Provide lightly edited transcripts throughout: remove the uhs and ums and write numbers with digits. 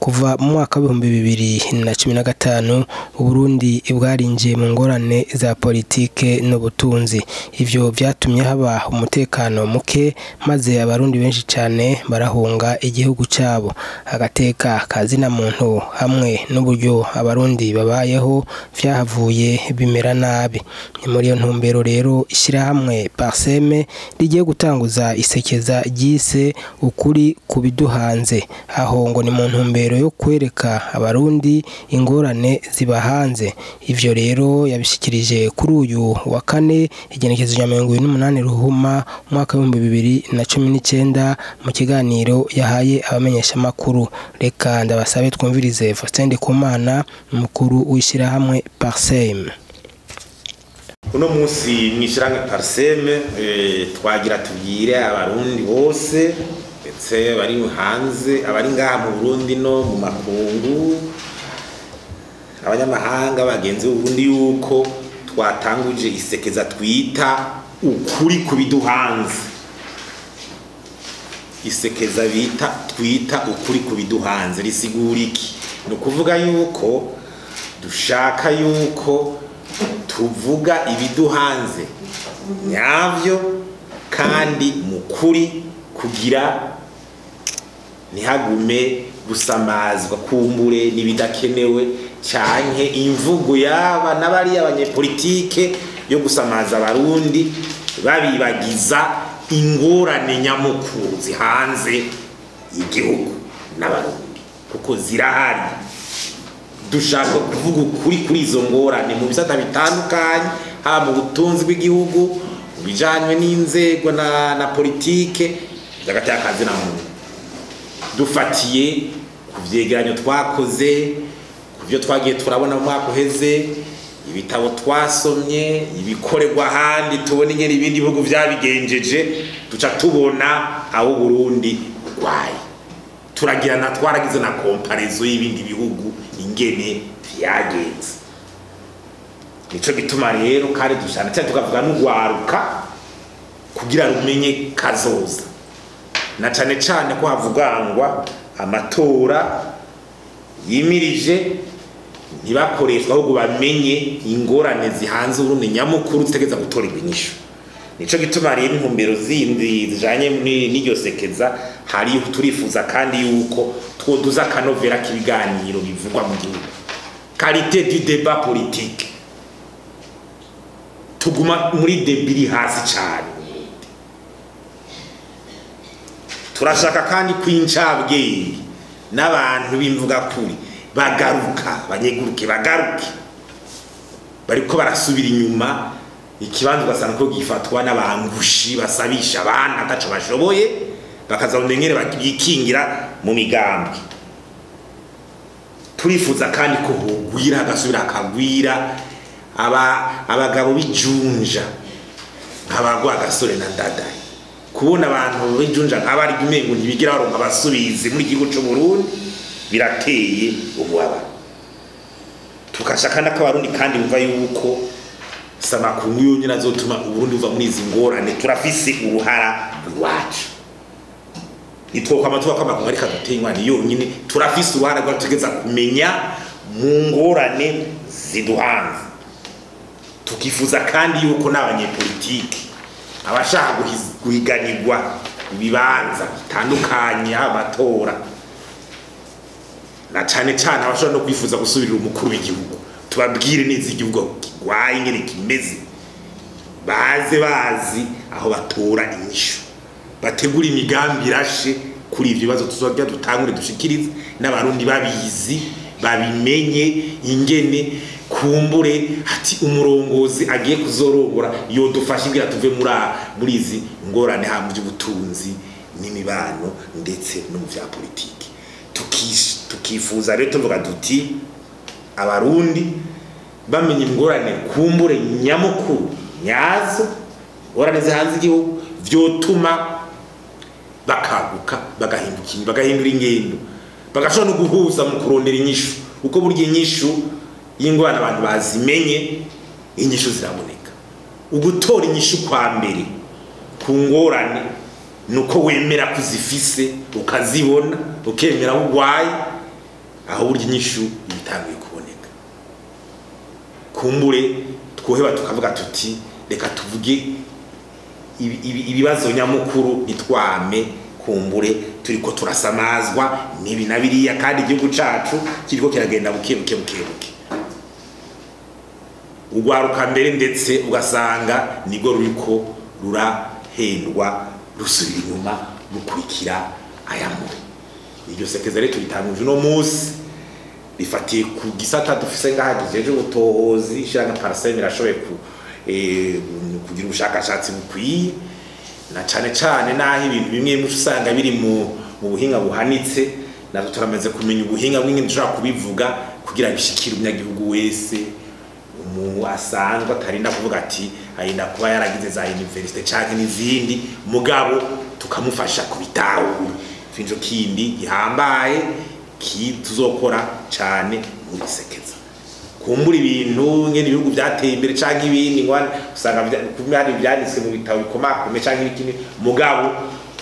kuva mu mwaka wa 2015 Uburundi bwarinjiye mu ngorane za politike n'ubutunzi. Ivyo vyatumye haba umutekano muke maze abarundi benshi cyane barahunga igihugu cyabo. Agateka kazina muntu hamwe n'uburyo abarundi babayeho vyahavuye bimera nabi. Ni muri iyo ntumbero rero ishirahamwe Parseme rigiye gutanguza isekeza ryise ukuri kubiduhanze, aho ngo ni mu ntumbero yo kwereka abarundi ingorane zibahanze. Ivyo rero yabishikirije kuri uyu wa kane igenekezo rya 28 Ruhuma mwaka wa 2019 mu kiganiro yahaye abamenyesha makuru. Reka ndabasabe twumvirize Faustin Ndikumana, umukuru w'ishirahamwe Parseme. Uno munsi mwishirahamwe Parseme twagira tubwire abarundi bose ndetse bari hanze, abari ngaha mu Burundi no mu makungu, abanyamahanga bagenzi b'Uburundi yuko twatanguje isekeza twita ukuri kubiduhanze. Isekeza twita ukuri kubiduhanze risigura iki? No kuvuga yuko dushaka yuko tuvuga ibiduhanze nyavyo kandi mukuri kugira nihagume gusamazwa kumbure nibidakenewe canke imvugo yaba nabari abanyepolitike yo gusamaza abarundi babibagiza ingorane nyamukuru zihanze igihugu n'abarundi kuko zirahari. Dushaka kuvuga ukuri kuri izo ngorane mu bisata bitandukanye, haba mu butunzi bw'igihugu, bijanywe n'inzego na politike y'agateka kazina muntu. Dufatiye ku vyegeranyo twakoze, ku byo twagiye turabona mu mwaka uheze, ibitabo twasomye, ibikorerwa ahandi, tubona ingene ibindi bihugu vyabigenjeje, duca tubona aho Burundi rwaye. Twaragize na comparaison y'ibindi bihugu ingene vyagenze. Nico gituma rero kandi dushana cyane tukavuga n'ugwaruka kugira rumenye kazoza, na cyane cyane ko havugangwa amatora yimirije ntibakoreshwa ahubwo bamenye ingorane zihanze Uburundi nyamukuru zitegeza gutorerwa inyishu. Nico gituma rero intumbero zindi zijanye n'iryo sekeza hari turifuza kandi yuko twoduza akanovera k'ibiganiro bivugwa mu gihugu, qualité du débat politique, tuguma muri debiri hasi cyane. Turashaka kandi kwincabwenge n'abantu bimvuga kuri bagaruka, banyeguruke bagaruke, bariko barasubira inyuma. Ikibanza ugasanga ko gifatwa n'abangushi basabisha abana ataco bashoboye, bakaza bamenyere bakikingira mu migambi. Turifuza kandi ko hogwira agasubira akagwira abagabo bijunja nk'abagwa gasore na Ndadaye. Kubona abantu bijunja nk'abari gumengo ntibigira baronka abasubizi muri gihugu cyo Burundi birateye ubwaba. Tukashaka n'akabarundi kandi bumva yuko samakungu yonyine azotuma Uburundi buva muri izi ngorane. Turafise uruhara rwacu, nitwokwama tuba kwamakungu ariko aduteye ingwani yonyine. Turafise uruhara rwacu tugeza kumenya mu ngorane ziduhanze. Tukifuza kandi yuko n'abanyepolitike abashaka guhiganirwa ibibanza bitandukanye amatora, na cyane cyane abashaka no kwifuza gusubirira umukuru w'igihugu, tubabwire neza igihugu gwaye ingene kimeze, bazi aho batora inyishu, bategura imigambi irashe kuri ivyo bibazo tuzojya dutangure dushikirize n'abarundi babizi babimenye ingene kumbure ati umurongozi agiye kuzorongora yodufasha ngira tuve muri izi ngorane ha mu by'ubutunzi n'imibano ndetse no mu bya politiki. Tukifuza rero tuvuga duti abarundi bamenye ingorane kumbure nyamukuru nyazo, ngorane zihanze igihugu, vyotuma bakaguka bagahindura ingendo, bagashobora no guhuza mu kurondera inyishu, uko burya inyishu y'ingorane abantu bazimenye inyishu ziraboneka. Ugutora inyishu kwa mbere ku ngorane nuko wemera kuzifise ukazibona ukemera ugwaye aho burya inyishu ibitanguye kuboneka. Kumbure twoheba tukavuga tuti reka tuvuge ibibazo nyamukuru nitwame kumbure turiko turasamazwa nibi nabiriya kandi igihugu cacu kiriko kiragenda buke. Ugwaruka mbere ndetse ugasanga nigo ruriko rurahendwa rusubira inyuma rukurikira ayamuri. Iryo sekeza rero turitanguje no musi bifatiye ku gisata dufise ngahagijeje ubutohozi shiranga paraseme irashoboye kugira ubushakashatsi bukwiye na cane naho ibintu bimwe usanga biri mu buhinga buhanitse nazo turamaze kumenya ubuhinga bw'ingene dushobora kubivuga kugira bishikire umunyagihugu wese umuntu asanzwe atarinda kuvuga ati ayinda kuba yaragize za university canke n'izindi mugabo tukamufasha kubitahura finjo kindi gihambaye tuzokora cane muri sekeza. Kumbura ibintu ngene ibihugu byateye imbere canke ibindi ngwana usanga kumari byanditswe mu bitabo bikomakome canke ikindi mugabo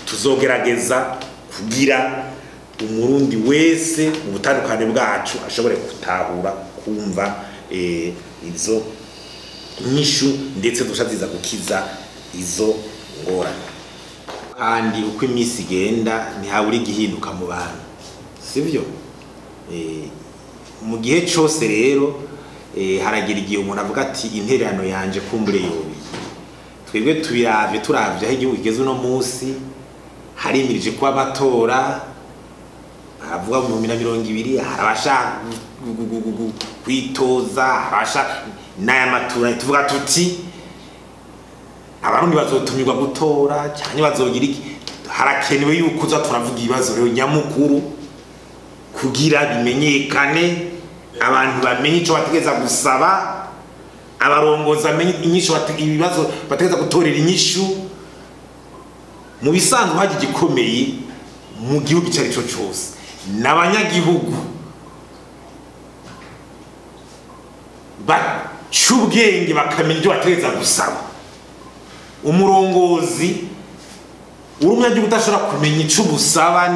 tuzogerageza kugira umurundi wese mu butandukane bwacu ashobore gutahura kumva izo nyishu ndetse dushaziza gukiza izo ngorane. Kandi uko imisi igenda ntihabura igihinduka mu bantu sivyo. Mu gihe cyose rero haragira igihe umuntu avuga ati intererano yanje kumbure yobi twebwe turavye aho igihugu kigeze uno musi harimirije kuba amatora avuga mu 2020 harabasha kwitoza harabasha n'aya matora tuvuga tuti abarundi bazotumirwa gutora cyane bazogira iki harakenewe yuko uza turavuga ibibazo rero nyamukuru kugira bimenyekane abantu bamenye ico bategeza gusaba abarongoza amenye inyishu ibibazo bategeza gutorera inyishu mu bisanzwe haje gikomeye mu gihugu cyari cyo cyose n'abanyagihugu bacubwenge bakamenya ibyo bategeza gusaba. Umurongozi urumyagihugu udashobora kumenya ico busaba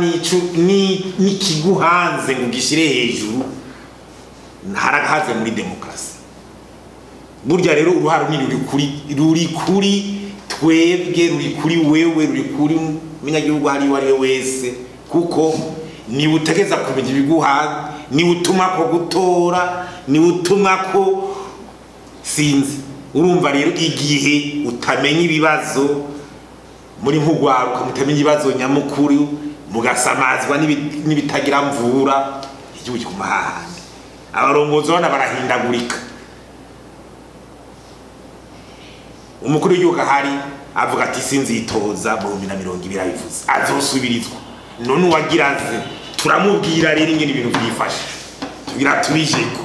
n'ikiguhanze ngo gishire hejuru haragahaze muri demokrasi. Burya rero uruhara ruri kuri twebwe ruri kuri wewe ruri kuri umunyagihugu hari wari wese kuko ni utegeza kumenya ibiguhanze ni utuma ko gutora ni utuma ko sinzi. Urumva rero igihe utamenya ibibazo muri nkugwaruka mutamenya ibibazo nyamukuru mugasamazwa n'ibitagira mvura igihugu kumahanga abarongozi bana barahindagurika. Umukuru w'igihugu hari avuga ati sinzitoza mu 2020 abivuze azosubirizwa none uwagiraze turamubwira rero ingene ibintu byifashe tugira tubijeko